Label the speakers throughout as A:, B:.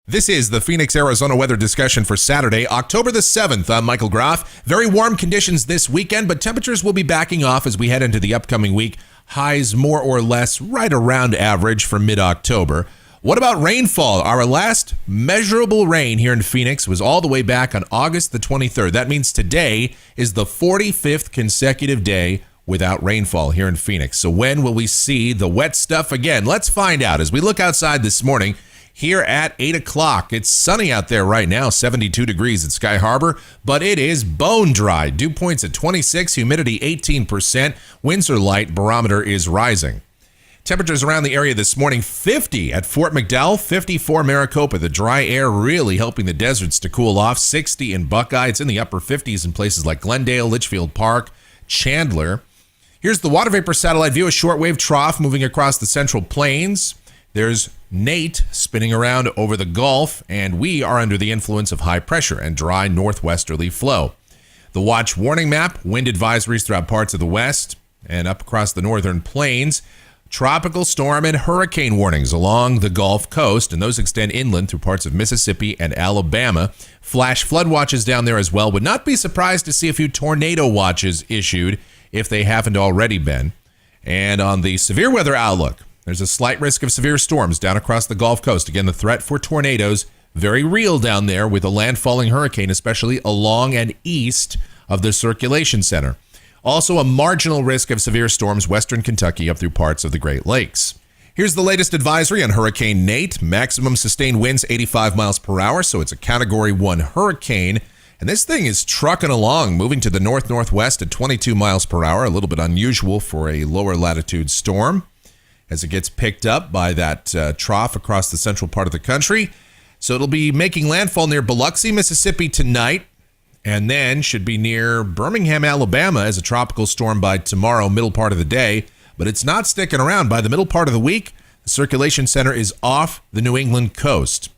A: This is the Phoenix, Arizona weather discussion for Saturday, October the 7th. I'm Michael Groff. Very warm conditions this weekend, but temperatures will be backing off as we head into the upcoming week. Highs more or less right around average for mid-October. What about rainfall? Our last measurable rain here in Phoenix was all the way back on August the 23rd. That means today is the 45th consecutive day without rainfall here in Phoenix. So when will we see the wet stuff again? Let's find out as we look outside this morning. Here at 8 o'clock, it's sunny out there right now, 72 degrees at Sky Harbor, but it is bone dry. Dew points at 26, humidity 18%, winds are light, barometer is rising. Temperatures around the area this morning, 50 at Fort McDowell, 54 Maricopa. The dry air really helping the deserts to cool off, 60 in Buckeye. It's in the upper 50s in places like Glendale, Litchfield Park, Chandler. Here's the water vapor satellite view, a shortwave trough moving across the Central Plains. There's Nate spinning around over the Gulf, and we are under the influence of high pressure and dry northwesterly flow. The watch warning map, wind advisories throughout parts of the west and up across the northern plains. Tropical storm and hurricane warnings along the Gulf Coast, and those extend inland through parts of Mississippi and Alabama. Flash flood watches down there as well. Would not be surprised to see a few tornado watches issued if they haven't already been. And on the severe weather outlook, there's a slight risk of severe storms down across the Gulf Coast. Again, the threat for tornadoes, very real down there with a landfalling hurricane, especially along and east of the circulation center. Also, a marginal risk of severe storms western Kentucky up through parts of the Great Lakes. Here's the latest advisory on Hurricane Nate. Maximum sustained winds 85 miles per hour, so it's a Category 1 hurricane. And this thing is trucking along, moving to the north-northwest at 22 miles per hour, a little bit unusual for a lower latitude storm, as it gets picked up by that trough across the central part of the country. So it'll be making landfall near Biloxi, Mississippi tonight, and then should be near Birmingham, Alabama as a tropical storm by tomorrow, middle part of the day. But it's not sticking around. By the middle part of the week, the circulation center is off the New England coast.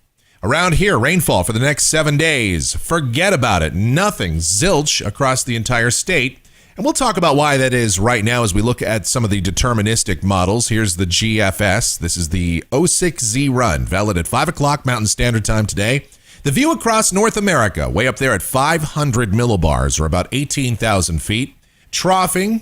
A: Around here, rainfall for the next 7 days. Forget about it. Nothing. Zilch across the entire state. And we'll talk about why that is right now as we look at some of the deterministic models. Here's the GFS. This is the 06Z run, valid at 5 o'clock Mountain Standard Time today. The view across North America, way up there at 500 millibars, or about 18,000 feet. Troughing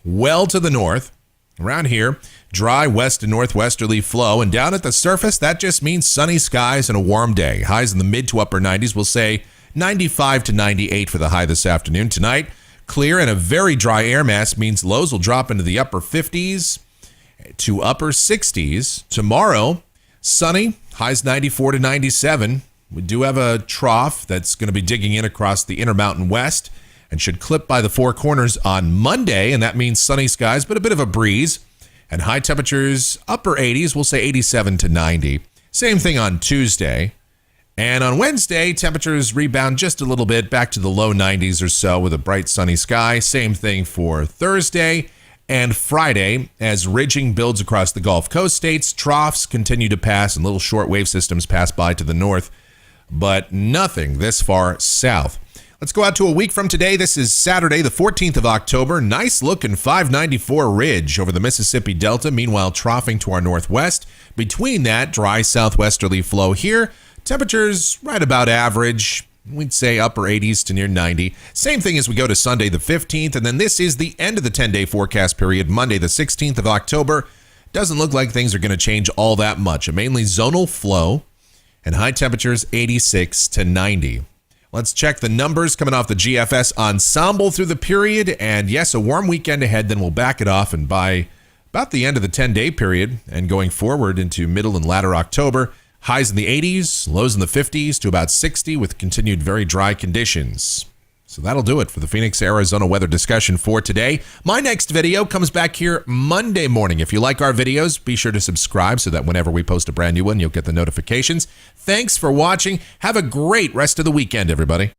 A: well to the north. Around here, dry west and northwesterly flow. And down at the surface, that just means sunny skies and a warm day. Highs in the mid to upper 90s. We'll say 95 to 98 for the high this afternoon. Tonight, clear and a very dry air mass means lows will drop into the upper 50s to upper 60s. Tomorrow, sunny, highs 94 to 97. We do have a trough that's going to be digging in across the Intermountain West and should clip by the Four Corners on Monday, and that means sunny skies, but a bit of a breeze. And high temperatures, upper 80s, we'll say 87 to 90. Same thing on Tuesday. And on Wednesday, temperatures rebound just a little bit back to the low 90s or so with a bright sunny sky. Same thing for Thursday and Friday as ridging builds across the Gulf Coast states. Troughs continue to pass and little shortwave systems pass by to the north, but nothing this far south. Let's go out to a week from today. This is Saturday, the 14th of October. Nice looking 594 ridge over the Mississippi Delta. Meanwhile, troughing to our northwest. Between that, dry southwesterly flow here. Temperatures right about average. We'd say upper 80s to near 90. Same thing as we go to Sunday the 15th. And then this is the end of the 10-day forecast period. Monday the 16th of October. Doesn't look like things are going to change all that much. A mainly zonal flow and high temperatures 86 to 90. Let's check the numbers coming off the GFS ensemble through the period. And yes, a warm weekend ahead. Then we'll back it off. And by about the end of the 10-day period and going forward into middle and latter October, highs in the 80s, lows in the 50s to about 60 with continued very dry conditions. So that'll do it for the Phoenix, Arizona weather discussion for today. My next video comes back here Monday morning. If you like our videos, be sure to subscribe so that whenever we post a brand new one, you'll get the notifications. Thanks for watching. Have a great rest of the weekend, everybody.